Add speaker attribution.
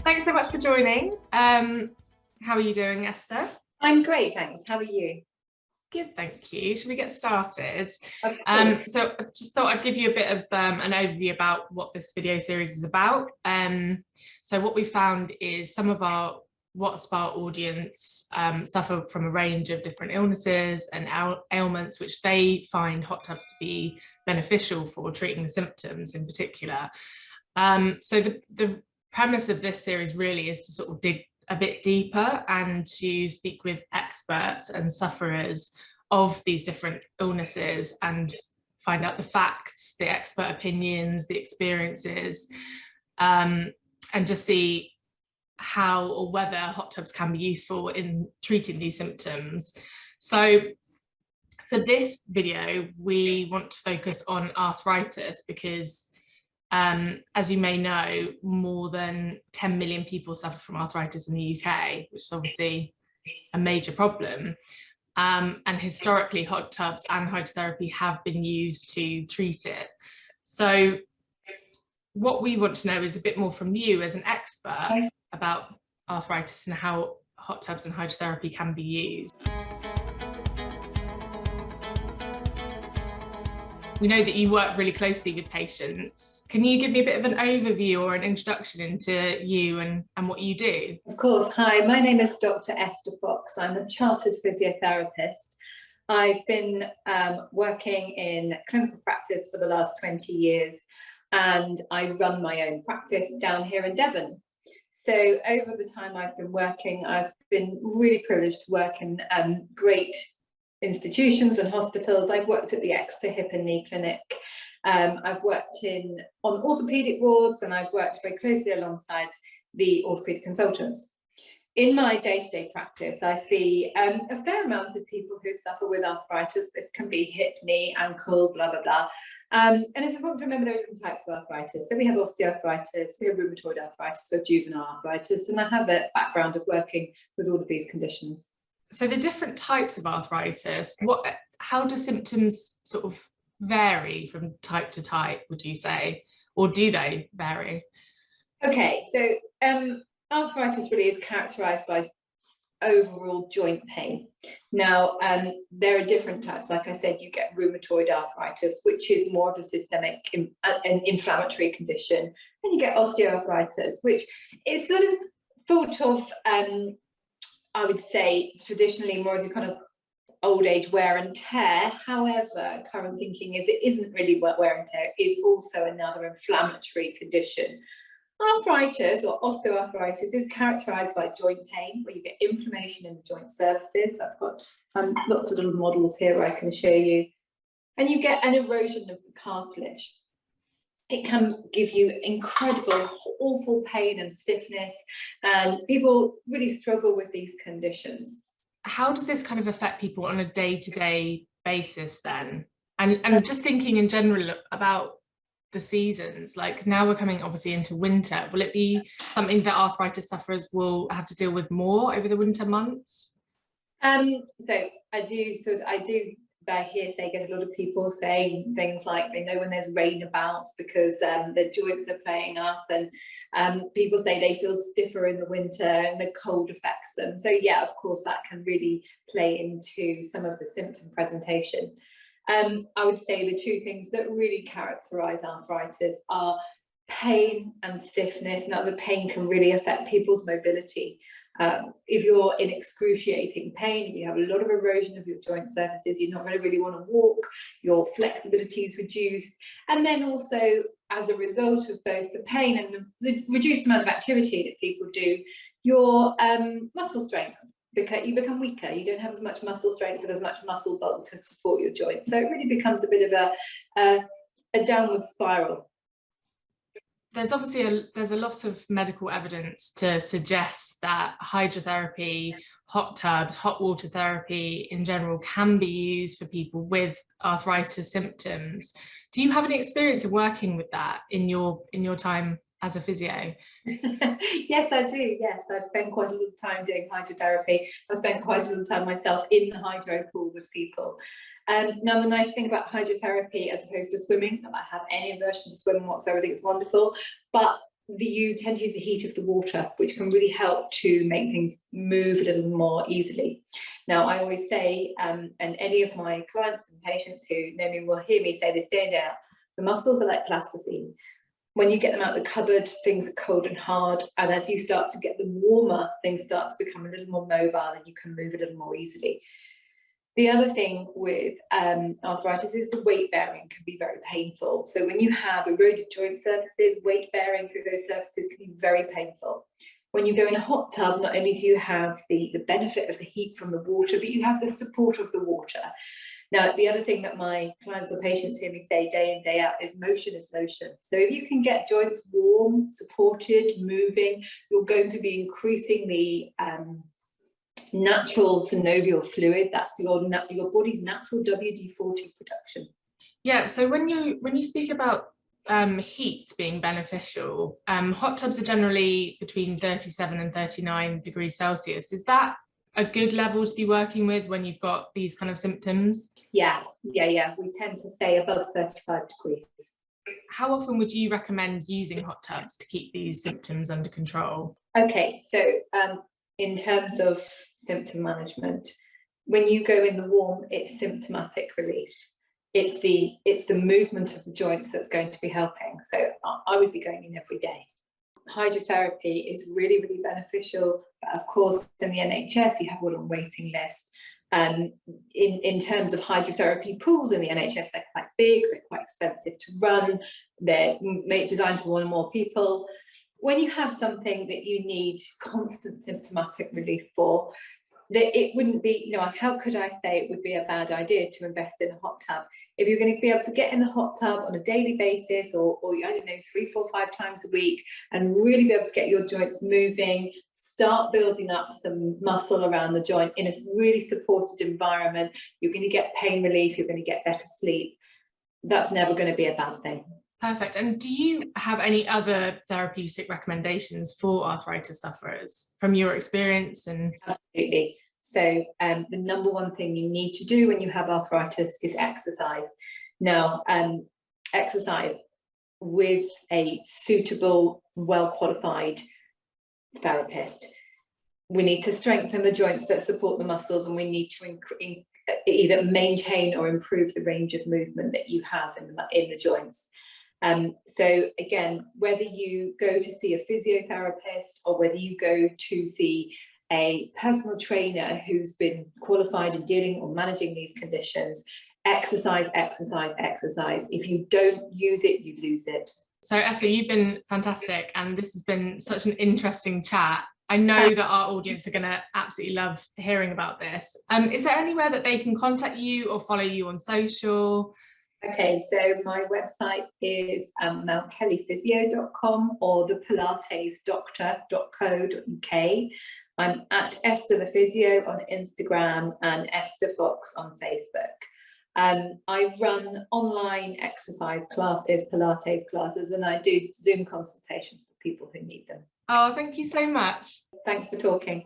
Speaker 1: Thanks so much for joining. How are you doing, Esther?
Speaker 2: I'm great, thanks. How are you?
Speaker 1: Good, thank you. Should we get started?
Speaker 2: Of course.
Speaker 1: So I just thought I'd give you a bit of an overview about what this video series is about. So what we found is some of our WhatSpa audience suffer from a range of different illnesses and ailments, which they find hot tubs to be beneficial for treating the symptoms in particular. So the premise of this series really is to sort of dig a bit deeper and to speak with experts and sufferers of these different illnesses and find out the facts, the expert opinions, the experiences, and just see how or whether hot tubs can be useful in treating these symptoms. So for this video, we want to focus on arthritis because as you may know, more than 10 million people suffer from arthritis in the UK, which is obviously a major problem. And historically, hot tubs and hydrotherapy have been used to treat it. So what we want to know is a bit more from you as an expert about arthritis and how hot tubs and hydrotherapy can be used. We know that you work really closely with patients. Can you give me a bit of an overview or an introduction into you and what you do?
Speaker 2: Of course. Hi, my name is Dr. Esther Fox. I'm a chartered physiotherapist. I've been working in clinical practice for the last 20 years, and I run my own practice down here in Devon. So over the time I've been working, I've been really privileged to work in great institutions and hospitals. I've worked at the Exeter Hip and Knee Clinic. I've worked on orthopaedic wards, and I've worked very closely alongside the orthopaedic consultants. In my day-to-day practice, I see a fair amount of people who suffer with arthritis. This can be hip, knee, ankle, blah, blah, blah. And it's important to remember there are different types of arthritis. So we have osteoarthritis, we have rheumatoid arthritis, we have juvenile arthritis, and I have a background of working with all of these conditions.
Speaker 1: So the different types of arthritis, how do symptoms sort of vary from type to type, would you say? Or do they vary?
Speaker 2: Okay, so arthritis really is characterized by overall joint pain. Now, there are different types. Like I said, you get rheumatoid arthritis, which is more of a systemic an inflammatory condition. And you get osteoarthritis, which is sort of thought of I would say traditionally more as a kind of old age wear and tear. However, current thinking is it isn't really wear and tear, it is also another inflammatory condition. Arthritis or osteoarthritis is characterized by joint pain, where you get inflammation in the joint surfaces. I've got lots of little models here where I can show you. And you get an erosion of the cartilage. It can give you incredible, awful pain and stiffness, and people really struggle with these conditions.
Speaker 1: How does this kind of affect people on a day-to-day basis then? And just thinking in general about the seasons, like now we're coming obviously into winter, will it be something that arthritis sufferers will have to deal with more over the winter months?
Speaker 2: So I do by hearsay get a lot of people saying things like they know when there's rain about because their joints are playing up, and people say they feel stiffer in the winter and the cold affects them. So yeah, of course that can really play into some of the symptom presentation. I would say the two things that really characterize arthritis are pain and stiffness. Now, the pain can really affect people's mobility. If you're in excruciating pain, if you have a lot of erosion of your joint surfaces, you're not going to really want to walk, your flexibility is reduced. And then also, as a result of both the pain and the reduced amount of activity that people do, your muscle strength, because you become weaker, you don't have as much muscle strength with as much muscle bulk to support your joints. So it really becomes a bit of a downward spiral.
Speaker 1: There's obviously there's a lot of medical evidence to suggest that hydrotherapy, hot tubs, hot water therapy in general can be used for people with arthritis symptoms. Do you have any experience of working with that in your time as a physio?
Speaker 2: Yes, I do. Yes, I've spent quite a lot of time doing hydrotherapy. I've spent quite a lot of time myself in the hydro pool with people. Now, the nice thing about hydrotherapy, as opposed to swimming, not that I have any aversion to swimming whatsoever, I think it's wonderful, but you tend to use the heat of the water, which can really help to make things move a little more easily. Now, I always say, and any of my clients and patients who know me will hear me say this day in, day out, the muscles are like plasticine. When you get them out of the cupboard, things are cold and hard, and as you start to get them warmer, things start to become a little more mobile and you can move a little more easily. The other thing with arthritis is the weight bearing can be very painful. So when you have eroded joint surfaces, weight bearing through those surfaces can be very painful. When you go in a hot tub, not only do you have the benefit of the heat from the water, but you have the support of the water. Now, the other thing that my clients or patients hear me say day in, day out is motion is motion. So if you can get joints warm, supported, moving, you're going to be increasing the natural synovial fluid. That's your body's natural WD-40 production.
Speaker 1: Yeah, so when you speak about heat being beneficial, hot tubs are generally between 37 and 39 degrees Celsius. Is that a good level to be working with when you've got these kind of symptoms?
Speaker 2: Yeah. We tend to say above 35 degrees.
Speaker 1: How often would you recommend using hot tubs to keep these symptoms under control?
Speaker 2: Okay, so in terms of symptom management, when you go in the warm, it's symptomatic relief. It's the movement of the joints that's going to be helping. So I would be going in every day. Hydrotherapy is really, really beneficial. But of course, in the NHS, you have all on waiting lists. In terms of hydrotherapy pools in the NHS, they're quite big, they're quite expensive to run, they're designed for one or more people. When you have something that you need constant symptomatic relief for, that it wouldn't be, how could I say it would be a bad idea to invest in a hot tub? If you're going to be able to get in the hot tub on a daily basis, or I don't know, 3, 4, 5 times a week, and really be able to get your joints moving, start building up some muscle around the joint in a really supported environment, you're going to get pain relief, you're going to get better sleep. That's never going to be a bad thing.
Speaker 1: Perfect. And do you have any other therapeutic recommendations for arthritis sufferers from your experience? And
Speaker 2: absolutely. So the number one thing you need to do when you have arthritis is exercise. Now, exercise with a suitable, well-qualified therapist. We need to strengthen the joints that support the muscles, and we need to either maintain or improve the range of movement that you have in the joints. So again, whether you go to see a physiotherapist or whether you go to see a personal trainer who's been qualified in dealing or managing these conditions, exercise, exercise, exercise. If you don't use it, you lose it.
Speaker 1: So Esther, you've been fantastic, and this has been such an interesting chat. I know that our audience are going to absolutely love hearing about this. Is there anywhere that they can contact you or follow you on social?
Speaker 2: Okay, so my website is mountkellyphysio.com or thepilatesdoctor.co.uk. I'm at Esther the Physio on Instagram and Esther Fox on Facebook. I run online exercise classes, Pilates classes, and I do Zoom consultations for people who need them.
Speaker 1: Oh, thank you so much.
Speaker 2: Thanks for talking.